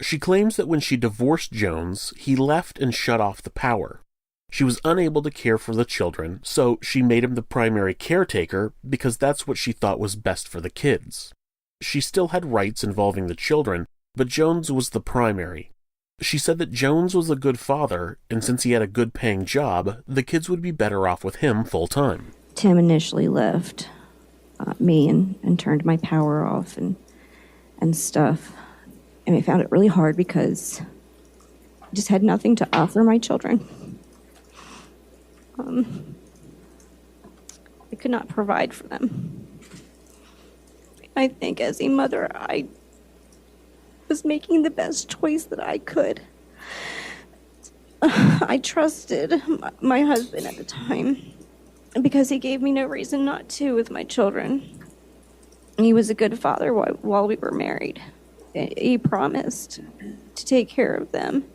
She claims that when she divorced Jones, he left and shut off the power. She was unable to care for the children, so she made him the primary caretaker because that's what she thought was best for the kids. She still had rights involving the children, but Jones was the primary. She said that Jones was a good father, and since he had a good-paying job, the kids would be better off with him full-time. Tim initially left me and turned my power off and stuff. And I found it really hard because I just had nothing to offer my children. I could not provide for them. I think as a mother, I was making the best choice that I could. I trusted my husband at the time because he gave me no reason not to with my children. He was a good father while we were married. He promised to take care of them.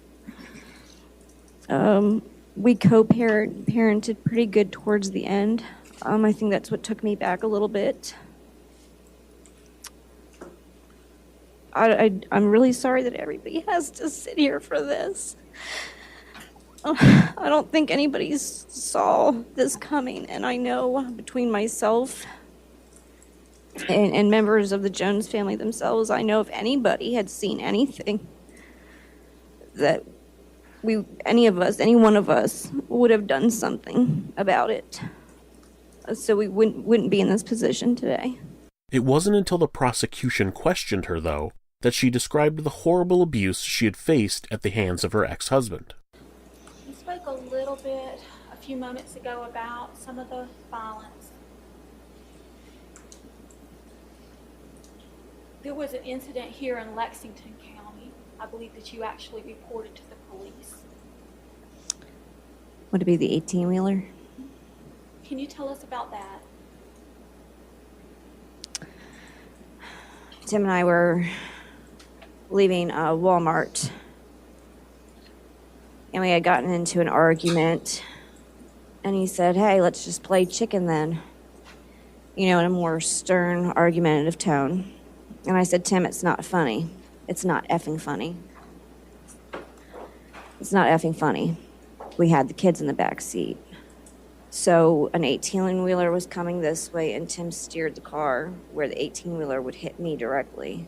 We co-parented pretty good towards the end. I think that's what took me back a little bit. I'm really sorry that everybody has to sit here for this. I don't think anybody saw this coming, and I know between myself and members of the Jones family themselves, I know if anybody had seen anything that any one of us would have done something about it, so we wouldn't be in this position today. It wasn't until the prosecution questioned her, though, that she described the horrible abuse she had faced at the hands of her ex-husband. You spoke a little bit a few moments ago about some of the violence. There was an incident here in Lexington County, I believe, that you actually reported to the police. Would it be the 18-wheeler? Can you tell us about that? Tim and I were leaving Walmart, and we had gotten into an argument, and he said, "Hey, let's just play chicken then," in a more stern, argumentative tone. And I said, "Tim, it's not funny. It's not effing funny. It's not effing funny." We had the kids in the back seat. So an 18-wheeler was coming this way, and Tim steered the car where the 18-wheeler would hit me directly.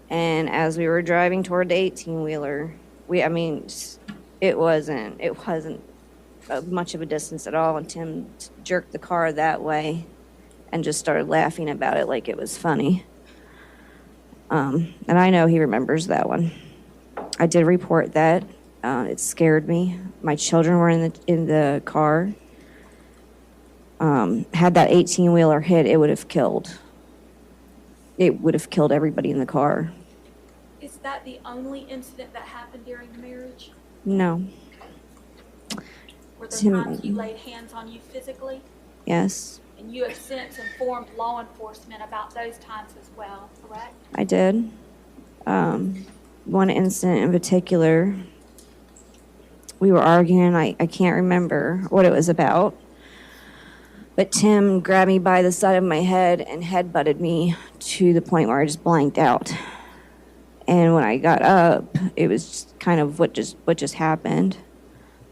And as we were driving toward the 18-wheeler, it wasn't much of a distance at all, and Tim jerked the car that way and just started laughing about it like it was funny. And I know he remembers that one. I did report that. It scared me. My children were in the car. Had that 18-wheeler hit, it would have killed. It would have killed everybody in the car. Is that the only incident that happened during the marriage? No. Were there times you laid hands on you physically? Yes. And you have since informed law enforcement about those times as well, correct? I did. One incident in particular, we were arguing. I can't remember what it was about. But Tim grabbed me by the side of my head and headbutted me to the point where I just blanked out. And when I got up, it was just kind of what just happened.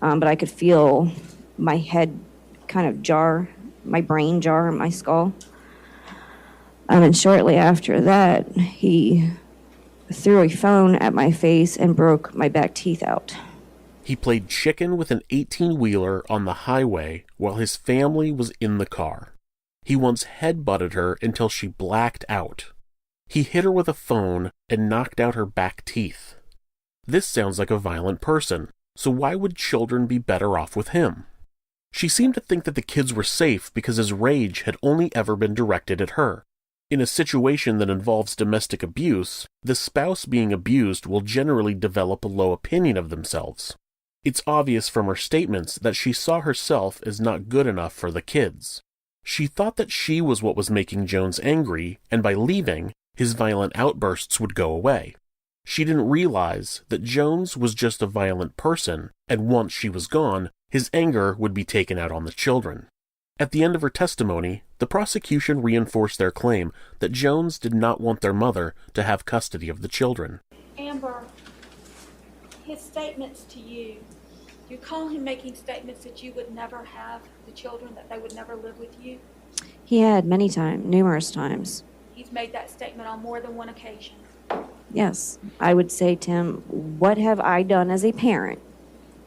But I could feel my head kind of jar, my brain jar in my skull. And shortly after that, he threw a phone at my face and broke my back teeth out. He played chicken with an 18-wheeler on the highway while his family was in the car. He once headbutted her until she blacked out. He hit her with a phone and knocked out her back teeth. This sounds like a violent person, so why would children be better off with him? She seemed to think that the kids were safe because his rage had only ever been directed at her. In a situation that involves domestic abuse, the spouse being abused will generally develop a low opinion of themselves. It's obvious from her statements that she saw herself as not good enough for the kids. She thought that she was what was making Jones angry, and by leaving, his violent outbursts would go away. She didn't realize that Jones was just a violent person, and once she was gone, his anger would be taken out on the children. At the end of her testimony, the prosecution reinforced their claim that Jones did not want their mother to have custody of the children. And Amber, his statements to you, do you call him making statements that you would never have the children, that they would never live with you? He had many times, numerous times. He's made that statement on more than one occasion. Yes, I would say, Tim, what have I done as a parent?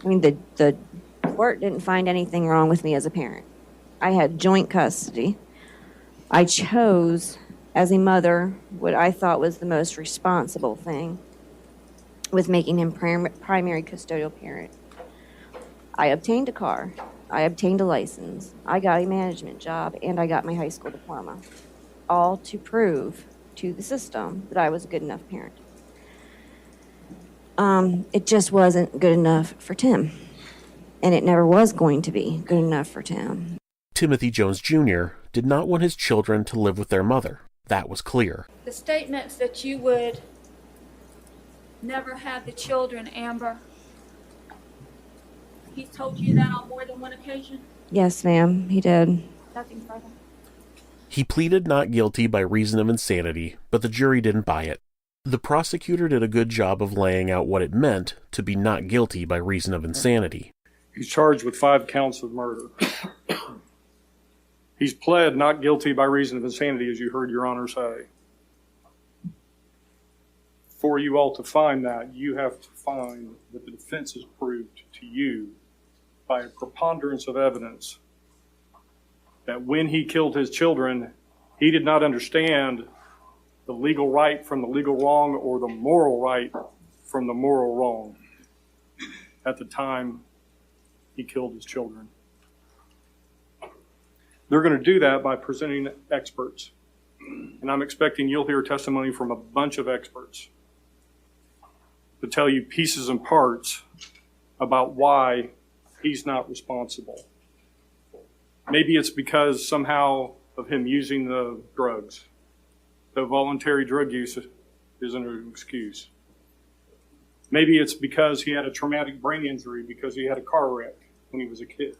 I mean, the court didn't find anything wrong with me as a parent. I had joint custody. I chose, as a mother, what I thought was the most responsible thing with making him primary custodial parent. I obtained a car. I obtained a license. I got a management job, and I got my high school diploma, all to prove to the system that I was a good enough parent. It just wasn't good enough for Tim, and it never was going to be good enough for Tim. Timothy Jones Jr. did not want his children to live with their mother. That was clear. The statements that you would never have the children, Amber, he's told you that on more than one occasion? Yes, ma'am, he did. Nothing further. He pleaded not guilty by reason of insanity, but the jury didn't buy it. The prosecutor did a good job of laying out what it meant to be not guilty by reason of insanity. He's charged with 5 counts of murder. He's pled not guilty by reason of insanity, as you heard Your Honor say. For you all to find that, you have to find that the defense has proved to you by a preponderance of evidence that when he killed his children, he did not understand the legal right from the legal wrong or the moral right from the moral wrong at the time he killed his children. They're going to do that by presenting experts. And I'm expecting you'll hear testimony from a bunch of experts to tell you pieces and parts about why he's not responsible. Maybe it's because somehow of him using the drugs. The voluntary drug use isn't an excuse. Maybe it's because he had a traumatic brain injury because he had a car wreck when he was a kid.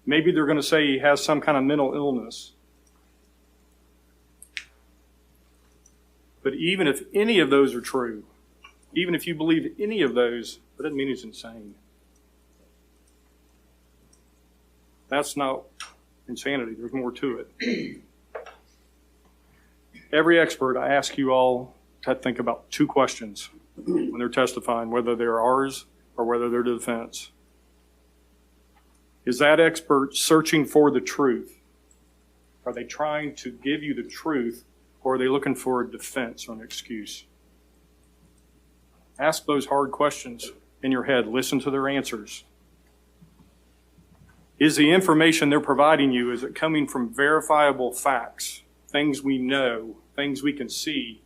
Maybe they're going to say he has some kind of mental illness. But even if any of those are true, even if you believe any of those, that doesn't mean he's insane. That's not insanity. There's more to it. Every expert, I ask you all to think about 2 questions when they're testifying, whether they're ours or whether they're the defense. Is that expert searching for the truth? Are they trying to give you the truth, or are they looking for a defense or an excuse? Ask those hard questions in your head. Listen to their answers. Is the information they're providing you, is it coming from verifiable facts, things we know, things we can see,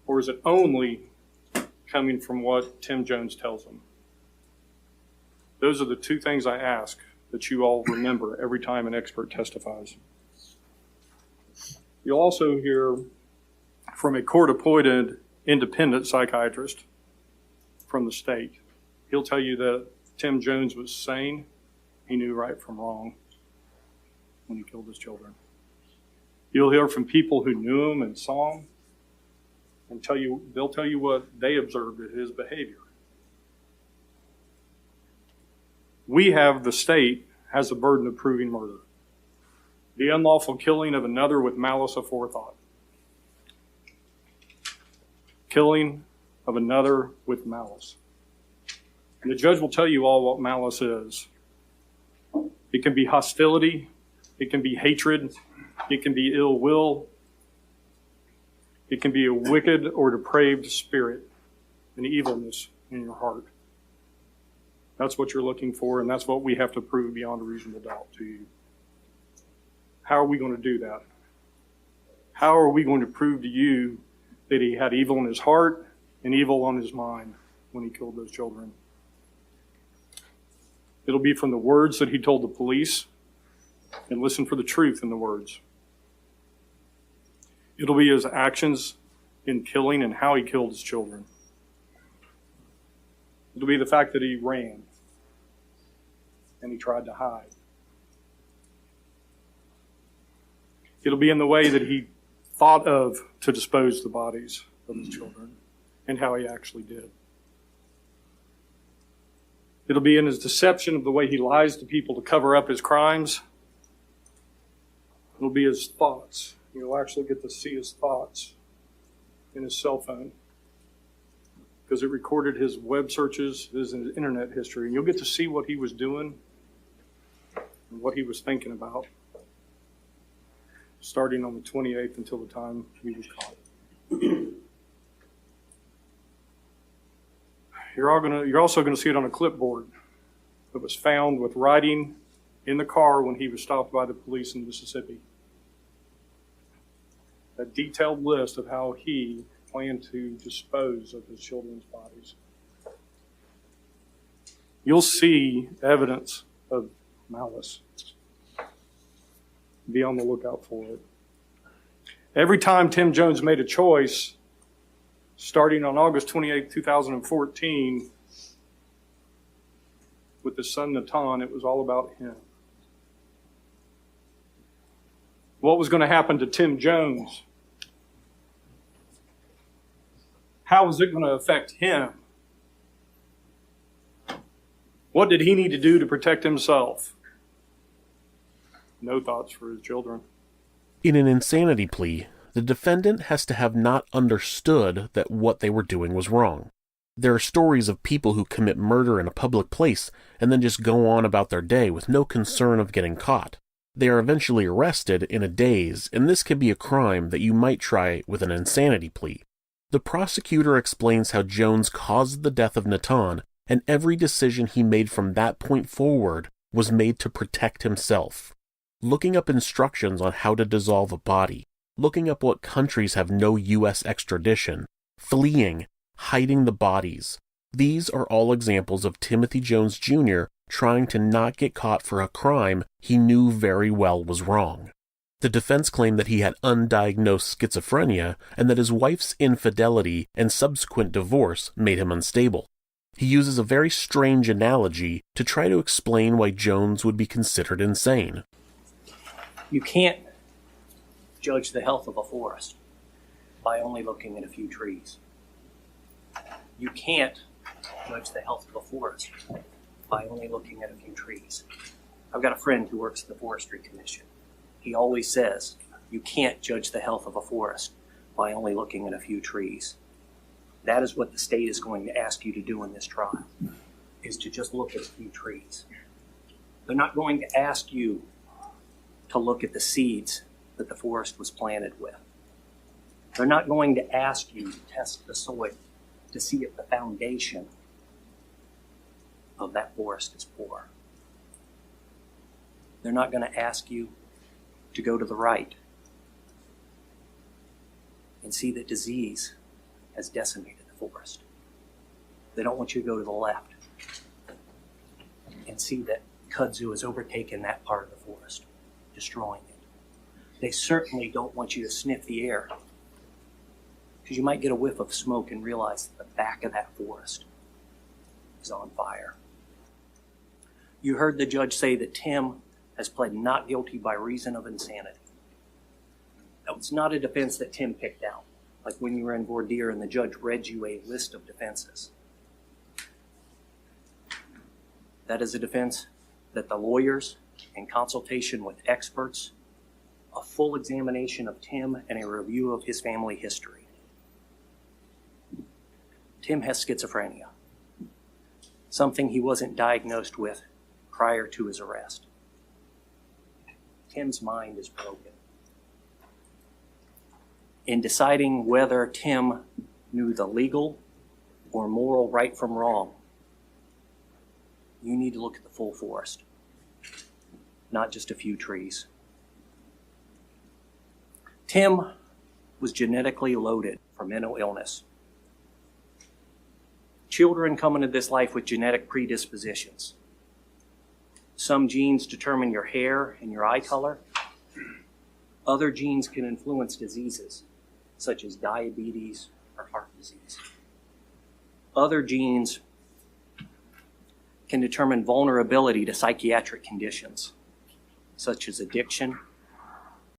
or is it only coming from what Tim Jones tells them? Those are the 2 things I ask that you all remember every time an expert testifies. You'll also hear from a court-appointed independent psychiatrist from the state. He'll tell you that Tim Jones was sane. He knew right from wrong when he killed his children. You'll hear from people who knew him and saw him, and they'll tell you what they observed of his behavior. The state has the burden of proving murder. The unlawful killing of another with malice aforethought. Killing of another with malice. And the judge will tell you all what malice is. It can be hostility. It can be hatred. It can be ill will. It can be a wicked or depraved spirit, an evilness in your heart. That's what you're looking for, and that's what we have to prove beyond a reasonable doubt to you. How are we going to do that? How are we going to prove to you that he had evil in his heart and evil on his mind when he killed those children? It'll be from the words that he told the police, and listen for the truth in the words. It'll be his actions in killing and how he killed his children. It'll be the fact that he ran and he tried to hide. It'll be in the way that he thought of to dispose the bodies of his children and how he actually did. It'll be in his deception of the way he lies to people to cover up his crimes. It'll be his thoughts. You'll actually get to see his thoughts in his cell phone because it recorded his web searches, his internet history. And you'll get to see what he was doing and what he was thinking about starting on the 28th until the time he was caught. You're also going to see it on a clipboard that was found with writing in the car when he was stopped by the police in Mississippi. A detailed list of how he planned to dispose of his children's bodies. You'll see evidence of malice. Be on the lookout for it. Every time Tim Jones made a choice, starting on August 28, 2014, with his son Natan, it was all about him. What was going to happen to Tim Jones? How was it going to affect him? What did he need to do to protect himself? No thoughts for his children. In an insanity plea, the defendant has to have not understood that what they were doing was wrong. There are stories of people who commit murder in a public place and then just go on about their day with no concern of getting caught. They are eventually arrested in a daze, and this can be a crime that you might try with an insanity plea. The prosecutor explains how Jones caused the death of Natan, and every decision he made from that point forward was made to protect himself. Looking up instructions on how to dissolve a body, looking up what countries have no U.S. extradition, fleeing, hiding the bodies. These are all examples of Timothy Jones Jr. trying to not get caught for a crime he knew very well was wrong. The defense claimed that he had undiagnosed schizophrenia and that his wife's infidelity and subsequent divorce made him unstable. He uses a very strange analogy to try to explain why Jones would be considered insane. You can't judge the health of a forest by only looking at a few trees. You can't judge the health of a forest by only looking at a few trees. I've got a friend who works at the Forestry Commission. He always says, you can't judge the health of a forest by only looking at a few trees. That is what the state is going to ask you to do in this trial, is to just look at a few trees. They're not going to ask you to look at the seeds that the forest was planted with. They're not going to ask you to test the soil to see if the foundation of that forest is poor. They're not going to ask you to go to the right and see that disease has decimated the forest. They don't want you to go to the left and see that kudzu has overtaken that part of the forest, destroying it. They certainly don't want you to sniff the air, because you might get a whiff of smoke and realize that the back of that forest is on fire. You heard the judge say that Tim has pled not guilty by reason of insanity. That was not a defense that Tim picked out, like when you were in voir dire and the judge read you a list of defenses. That is a defense that the lawyers, in consultation with experts, a full examination of Tim and a review of his family history. Tim has schizophrenia, something he wasn't diagnosed with prior to his arrest. Tim's mind is broken. In deciding whether Tim knew the legal or moral right from wrong, you need to look at the full forest, not just a few trees. Tim was genetically loaded for mental illness. Children come into this life with genetic predispositions. Some genes determine your hair and your eye color. Other genes can influence diseases, such as diabetes or heart disease. Other genes can determine vulnerability to psychiatric conditions, such as addiction